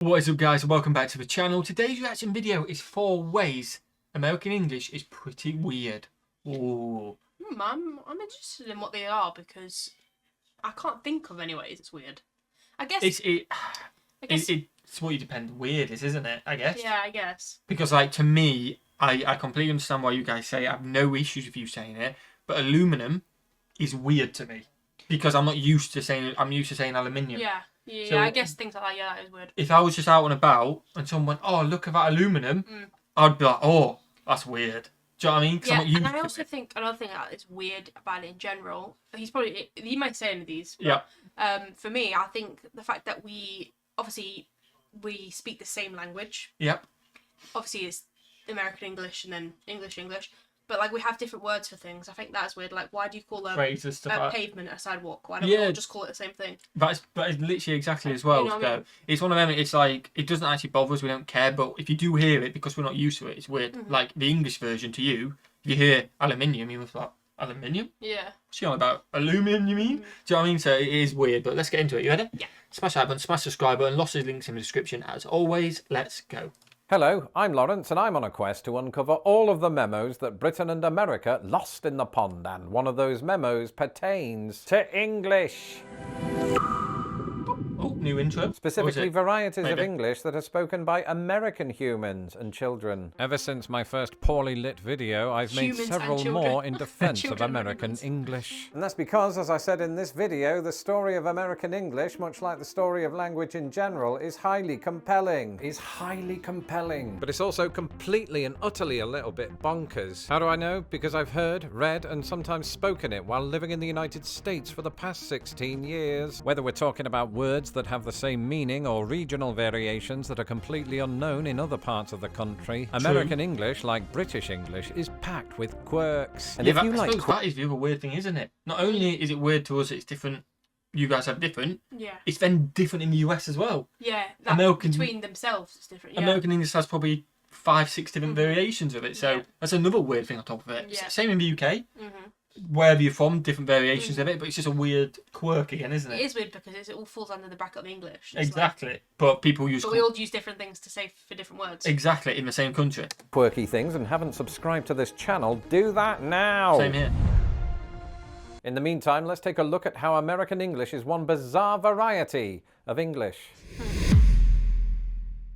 What is up, guys, and welcome back to the channel. Today's reaction video is 4 ways American English is pretty weird. Ooh. I'm interested in what they are because I can't think of any ways it's weird. I guess It's what you depend weird is, isn't it? I guess. Yeah, I guess. Because like to me, I completely understand why you guys say it. I have no issues with you saying it, but aluminum is weird to me because I'm used to saying aluminium. Yeah. So, I guess things like that. Yeah, that is weird. If I was just out and about and someone went, "Oh, look at that aluminum," I'd be like, "Oh, that's weird." Do you know what I mean? Yeah, and I also think another thing that is weird about it in general. He might say any of these. But, yeah. For me, I think the fact that we speak the same language. Yep. Obviously, it's American English and then English. But like we have different words for things. I think that's weird. Like, why do you call a pavement a sidewalk? Why don't we all just call it the same thing? That is literally exactly as well. You know what I mean? It's one of them. It's like it doesn't actually bother us. We don't care. But if you do hear it, because we're not used to it, it's weird. Like the English version to you, if you hear aluminium, you must like aluminium. Yeah. What's she on about? Aluminium, you mean? Do you know what I mean? So it is weird. But let's get into it. You ready? Yeah. Smash that button, smash subscribe button. Lots of links in the description as always. Let's go. Hello, I'm Lawrence and I'm on a quest to uncover all of the memos that Britain and America lost in the pond, and one of those memos pertains to English. Oh, new intro. Specifically varieties of English that are spoken by American humans and children. Ever since my first poorly lit video, I've made several more in defense of American English. And that's because, as I said in this video, the story of American English, much like the story of language in general, is highly compelling. But it's also completely and utterly a little bit bonkers. How do I know? Because I've heard, read, and sometimes spoken it while living in the United States for the past 16 years. Whether we're talking about words that have the same meaning or regional variations that are completely unknown in other parts of the country, American English, like British English, is packed with quirks. And if you like, that is the other weird thing, isn't it? Not only is it weird to us, it's different. You guys have different. Yeah. It's then different in the US as well. Yeah. Between themselves, it's different. Yeah. American English has probably 5-6 different variations of it. So that's another weird thing on top of it. Yeah. Same in the UK. Wherever you're from, different variations of it, but it's just a weird quirk again, isn't it? It is weird because it all falls under the bracket of English. Exactly. Like, but people use... But we all use different things to say for different words. Exactly, in the same country. Quirky things and haven't subscribed to this channel, do that now! Same here. In the meantime, let's take a look at how American English is one bizarre variety of English.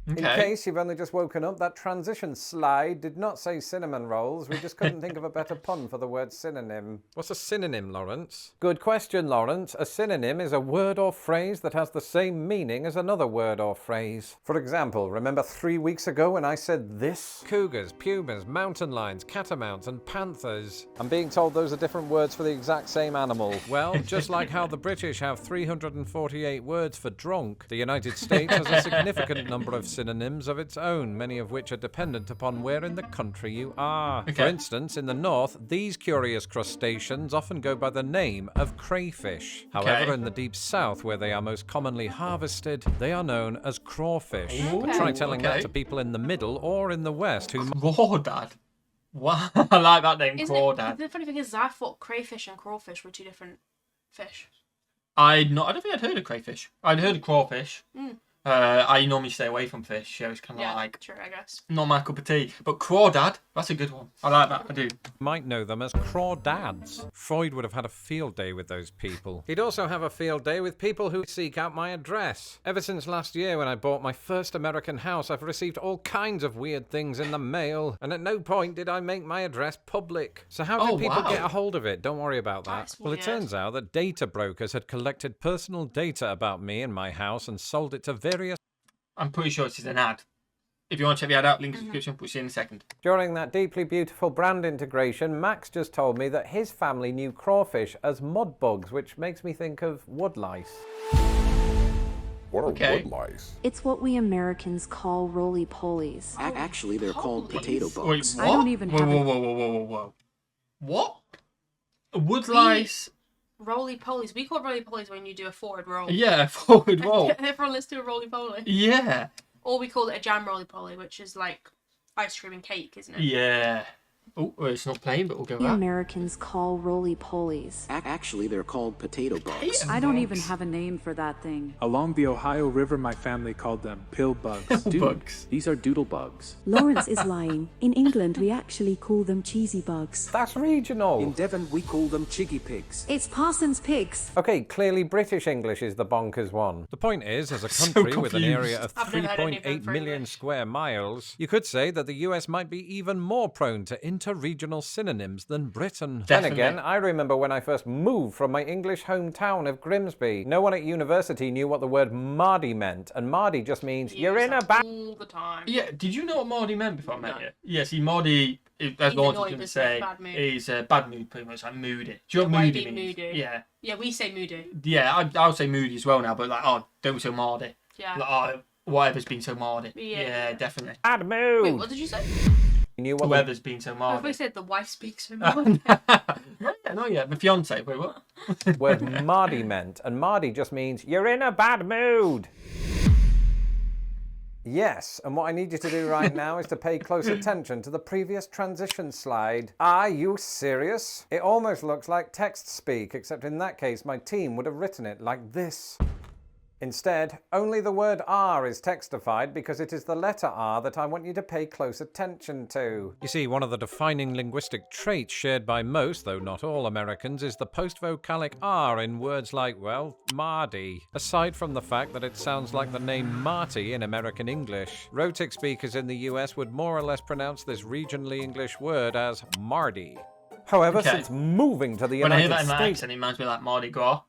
In case you've only just woken up, that transition slide did not say cinnamon rolls. We just couldn't think of a better pun for the word synonym. What's a synonym, Lawrence? Good question, Lawrence. A synonym is a word or phrase that has the same meaning as another word or phrase. For example, remember 3 weeks ago when I said this? Cougars, pumas, mountain lions, catamounts, and panthers. I'm being told those are different words for the exact same animal. Well, just like how the British have 348 words for drunk, the United States has a significant number of synonyms of its own, many of which are dependent upon where in the country you are. For instance, in the north, these curious crustaceans often go by the name of crayfish. However, in the deep south, where they are most commonly harvested, they are known as crawfish. Try telling that to people in the middle or in the west who... Crawdad? Wow, I like that name, Crawdad. The funny thing is, I thought crayfish and crawfish were two different fish. I don't think I'd heard of crayfish. I'd heard of crawfish. I normally stay away from fish, so it's kind of like true, I guess. Not my cup of tea. But crawdad, that's a good one. I like that, I do. Might know them as crawdads. Freud would have had a field day with those people. He'd also have a field day with people who seek out my address. Ever since last year when I bought my first American house, I've received all kinds of weird things in the mail, and at no point did I make my address public. So how did people get a hold of it? Don't worry about that. Well, it turns out that data brokers had collected personal data about me and my house and sold it to various... I'm pretty sure this is an ad. If you want to check the ad out, link in the description, put it in a second. During that deeply beautiful brand integration, Max just told me that his family knew crawfish as mud bugs, which makes me think of woodlice. What are woodlice? It's what we Americans call roly-polies. Actually, they're called potato bugs. Wait, what? I don't even have Whoa. What? Woodlice... Roly-polies. We call roly-polies when you do a forward roll. Yeah, forward roll. Everyone, let's do a roly-poly. Yeah. Or we call it a jam roly-poly, which is like ice cream and cake, isn't it? Yeah. Oh, well, it's not playing, but we'll go We back. Americans call roly-polies. Actually, they're called potato bugs. I don't even have a name for that thing. Along the Ohio River, my family called them pill bugs. Bugs. These are doodle bugs. Lawrence is lying. In England, we actually call them cheesy bugs. That's regional. In Devon, we call them chiggy pigs. It's Parsons Pigs. Okay, clearly British English is the bonkers one. The point is, as a country with an area of I've never heard any of them 3.8 for million English. square miles, you could say that the US might be even more prone to inter-regional synonyms than Britain. Definitely. Then again, I remember when I first moved from my English hometown of Grimsby. No one at university knew what the word Mardy meant, and Mardy just means you're in a bad... all the time. Yeah, did you know what Mardy meant before I met you? Yeah, see, Mardy, as Lawrence was going to say, is bad mood, pretty much, like moody. Do you know what Why moody be means? moody? Yeah. Yeah, we say moody. Yeah, I would say moody as well now, but like, oh, don't be so Mardy. Yeah. Like, oh, whatever's been so Mardy. Yeah. Definitely. Bad mood. Wait, what did you say? You knew what Whoever's been so I thought Mardy. you said the wife speaks so much. No, yeah, the fiance. Wait, what? the word Mardy meant, and Mardy just means you're in a bad mood. Yes, and what I need you to do right now is to pay close attention to the previous transition slide. Are you serious? It almost looks like text speak, except in that case my team would have written it like this. Instead, only the word R is textified because it is the letter R that I want you to pay close attention to. You see, one of the defining linguistic traits shared by most, though not all Americans, is the post-vocalic R in words like, well, Mardy. Aside from the fact that it sounds like the name Marty in American English, Rhotic speakers in the US would more or less pronounce this regionally English word as Mardy. However, Okay. since moving to the When I hear United that in that States... accent, it reminds me of like Mardi Gras.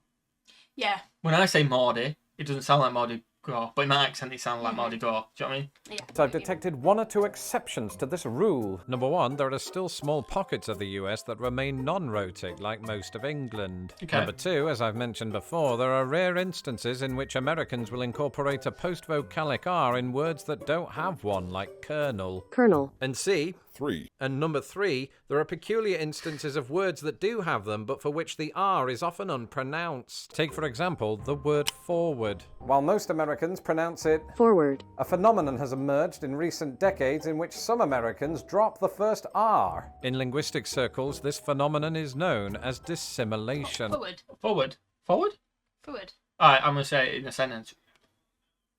Yeah. When I say Mardi, it doesn't sound like Mardi Gras, but in that accent, it sounds like Mardi Gras. Do you know what I mean? Yeah. I've detected one or two exceptions to this rule. Number one, there are still small pockets of the US that remain non-rhotic, like most of England. Okay. Number two, as I've mentioned before, there are rare instances in which Americans will incorporate a post-vocalic R in words that don't have one, like kernel. Colonel. And C, 3. and number three, there are peculiar instances of words that do have them, but for which the R is often unpronounced. Take, for example, the word forward. While most Americans pronounce it Forward. a phenomenon has emerged in recent decades in which some Americans drop the first R. In linguistic circles, this phenomenon is known as dissimilation. Forward. Forward. Forward? Forward. Alright, I'm going to say it in a sentence.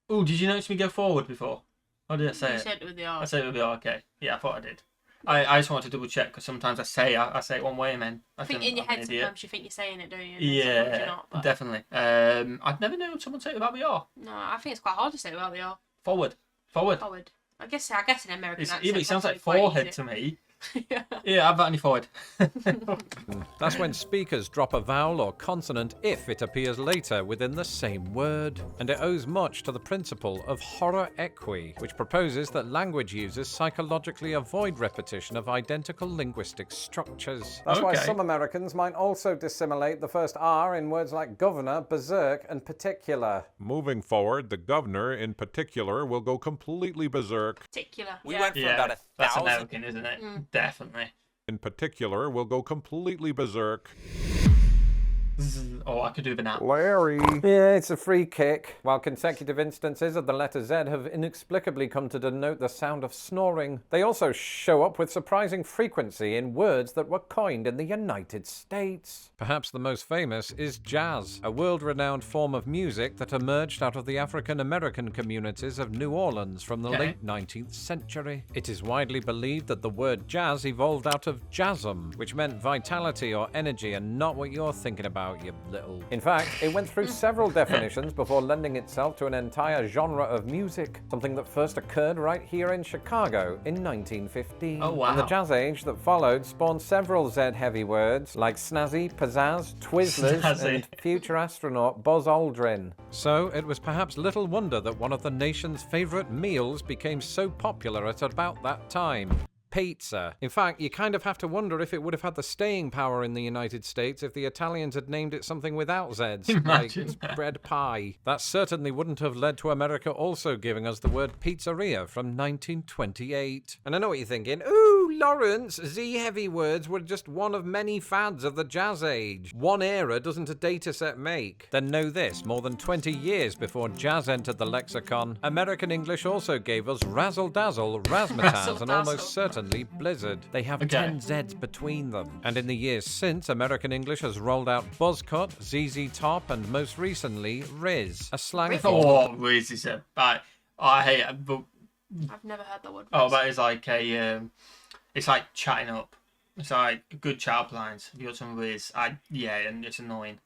Oh, did you notice me go forward before? Or did I say You it? said it with the R. I said it with the R, okay. Yeah, I thought I did. I just wanted to double check because sometimes I say it one way and then I think in your head sometimes you think you're saying it, don't you? And then sometimes you're not, but... definitely. I've never known someone say it without the R. No, I think it's quite hard to say without the R. Forward. Forward. Forward. I guess in American accent. It sounds like that's quite forehead easy. to me. Yeah. Yeah, I've got any forward. That's when speakers drop a vowel or consonant if it appears later within the same word. And it owes much to the principle of horror equi, which proposes that language users psychologically avoid repetition of identical linguistic structures. That's why Okay. some Americans might also dissimilate the first R in words like governor, berserk, and particular. Moving forward, the governor in particular will go completely berserk. Particular. We yeah. went from about That's 1,000. American, isn't it? Definitely. In particular will go completely berserk. Oh, I could do the now. Larry. Yeah, it's a free kick. While consecutive instances of the letter Z have inexplicably come to denote the sound of snoring, they also show up with surprising frequency in words that were coined in the United States. Perhaps the most famous is jazz, a world-renowned form of music that emerged out of the African-American communities of New Orleans from the late 19th century. It is widely believed that the word jazz evolved out of jasm, which meant vitality or energy and not what you're thinking about, you little... In fact, it went through several definitions before lending itself to an entire genre of music, something that first occurred right here in Chicago in 1915. Oh, wow. And the jazz age that followed spawned several Z-heavy words like snazzy, pizzazz, Twizzlers, Snazzy. and future astronaut Buzz Aldrin. So it was perhaps little wonder that one of the nation's favourite meals became so popular at about that time. Pizza. In fact, you kind of have to wonder if it would have had the staying power in the United States if the Italians had named it something without Z's, Imagine. like bread pie. That certainly wouldn't have led to America also giving us the word pizzeria from 1928. And I know what you're thinking, ooh, Lawrence, Z-heavy words were just one of many fads of the jazz age. One era doesn't a dataset make. Then know this, more than 20 years before jazz entered the lexicon, American English also gave us razzle-dazzle, razzmatazz, and almost certain commonly blizzard. They have 10 Zs between them. And in the years since, American English has rolled out buzzcut, ZZ Top, and most recently, Riz, a slang for... Oh, Riz is a... I hate it, but... I've never heard that word. Oh, that is like a... it's like chatting up. It's like good chat lines. If you got some Riz, yeah, and it's annoying.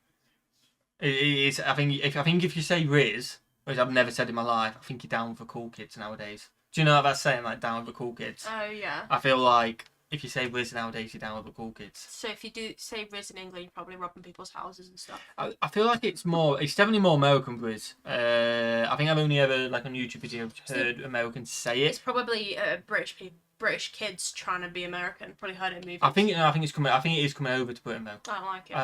It is. I think if you say Riz, which I've never said in my life, I think you're down with the cool kids nowadays. Do you know what that's saying? Like down with the cool kids. Oh yeah. I feel like if you say Riz nowadays, you're down with the cool kids. So if you do say Riz in England, you're probably robbing people's houses and stuff. I feel like it's definitely more American Riz. I think I've only ever like on YouTube videos heard Americans say it. It's probably British kids trying to be American. Probably heard it in movies. I think it's coming. I think it is coming over to Britain though. I don't like it.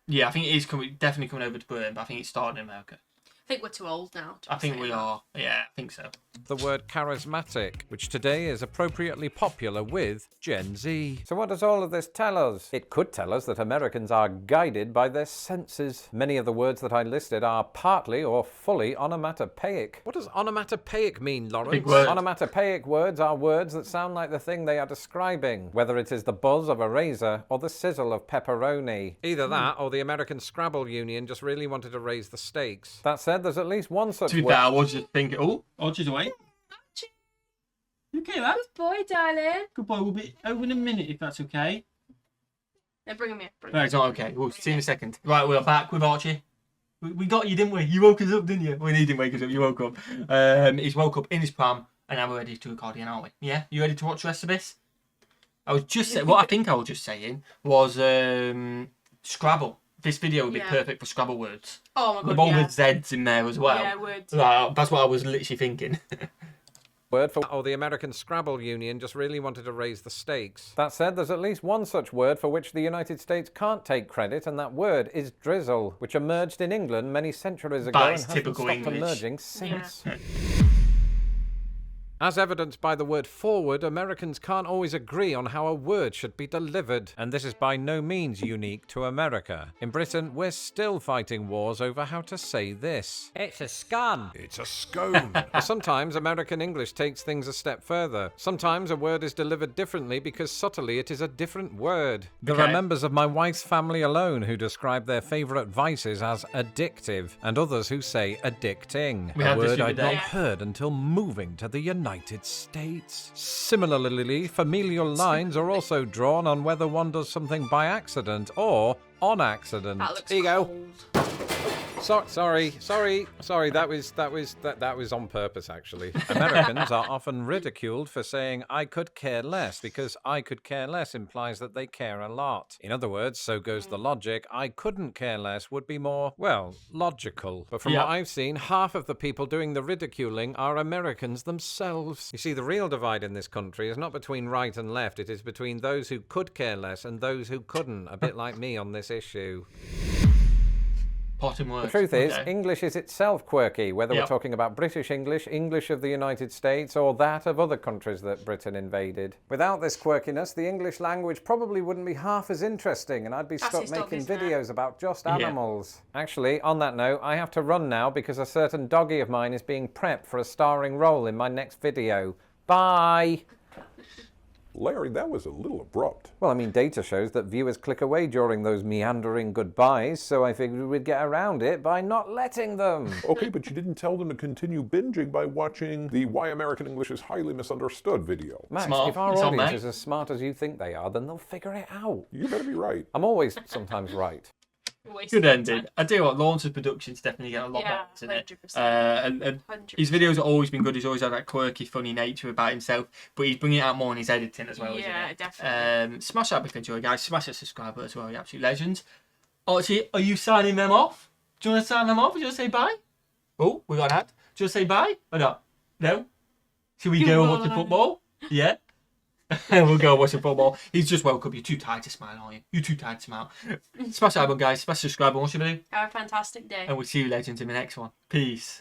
Yeah, I think it is definitely coming over to Britain, but I think it started in America. I think we're too old now. I think we are. Yeah, I think so. The word charismatic, which today is appropriately popular with Gen Z. So what does all of this tell us? It could tell us that Americans are guided by their senses. Many of the words that I listed are partly or fully onomatopoeic. What does onomatopoeic mean, Lawrence? Onomatopoeic words are words that sound like the thing they are describing, whether it is the buzz of a razor or the sizzle of pepperoni. Either that or the American Scrabble Union just really wanted to raise the stakes. That said, there's at least one such word. To be fair, I was just thinking, Archie's away. You okay, lad? Good boy, darling. Good boy. We'll be over in a minute if that's okay. Yeah, bring him here. No, it's not okay. We'll see in a second. Right, we're back with Archie. We got you, didn't we? You woke us up, didn't you? Well, he didn't wake us up. You woke up. He's woke up in his pram, and now we're ready to record again, aren't we? Yeah? You ready to watch the rest of this? I was just saying, what I think I was just saying was Scrabble. This video would be perfect for Scrabble words. Oh my god, the one with Z's in there as well. Yeah, words. That's what I was literally thinking. Word for the American Scrabble Union just really wanted to raise the stakes. That said, there's at least one such word for which the United States can't take credit, and that word is drizzle, which emerged in England many centuries ago and hasn't stopped emerging since. Yeah. As evidenced by the word forward, Americans can't always agree on how a word should be delivered, and this is by no means unique to America. In Britain, we're still fighting wars over how to say this. It's a scone. It's a scone. Sometimes American English takes things a step further. Sometimes a word is delivered differently because subtly it is a different word. There are members of my wife's family alone who describe their favourite vices as addictive, and others who say addicting, a word I'd not heard until moving to the United States. Similarly, familial lines are also drawn on whether one does something by accident or on accident. That looks Here you go. cold. Sorry. That was on purpose, actually. Americans are often ridiculed for saying "I could care less" because "I could care less" implies that they care a lot. In other words, so goes the logic. "I couldn't care less" would be more, well, logical. But from what I've seen, half of the people doing the ridiculing are Americans themselves. You see, the real divide in this country is not between right and left. It is between those who could care less and those who couldn't. A bit like me on this issue. The truth is, English is itself quirky, whether we're talking about British English, English of the United States, or that of other countries that Britain invaded. Without this quirkiness, the English language probably wouldn't be half as interesting, and I'd be stuck making videos about just animals. Actually, on that note, I have to run now because a certain doggy of mine is being prepped for a starring role in my next video. Bye! Larry, that was a little abrupt. Well, I mean, data shows that viewers click away during those meandering goodbyes, so I figured we'd get around it by not letting them. Okay, but you didn't tell them to continue binging by watching the Why American English is Highly Misunderstood video. Max, if our audience is as smart as you think they are, then they'll figure it out. You better be right. I'm always sometimes right. Good ending. I do what Lawrence's production's definitely getting a lot better, isn't it? 100%. And his videos have always been good. He's always had that quirky, funny nature about himself, but he's bringing it out more in his editing as well. Yeah, isn't it? definitely. Smash that big enjoy, guys. Smash that subscriber as well. You're absolute legends. Archie, are you signing them off? Do you want to sign them off? Do you want to say bye? Oh, we got that. Do you want to say bye or not? No. Should we go and watch the football? Yeah. We'll go watch the football. He's just woke up. You're too tired to smile, aren't you? You're too tired to smile. Smash that button, guys. Smash subscribe. What should we do? Have a fantastic day. And we'll see you legends in the next one. Peace.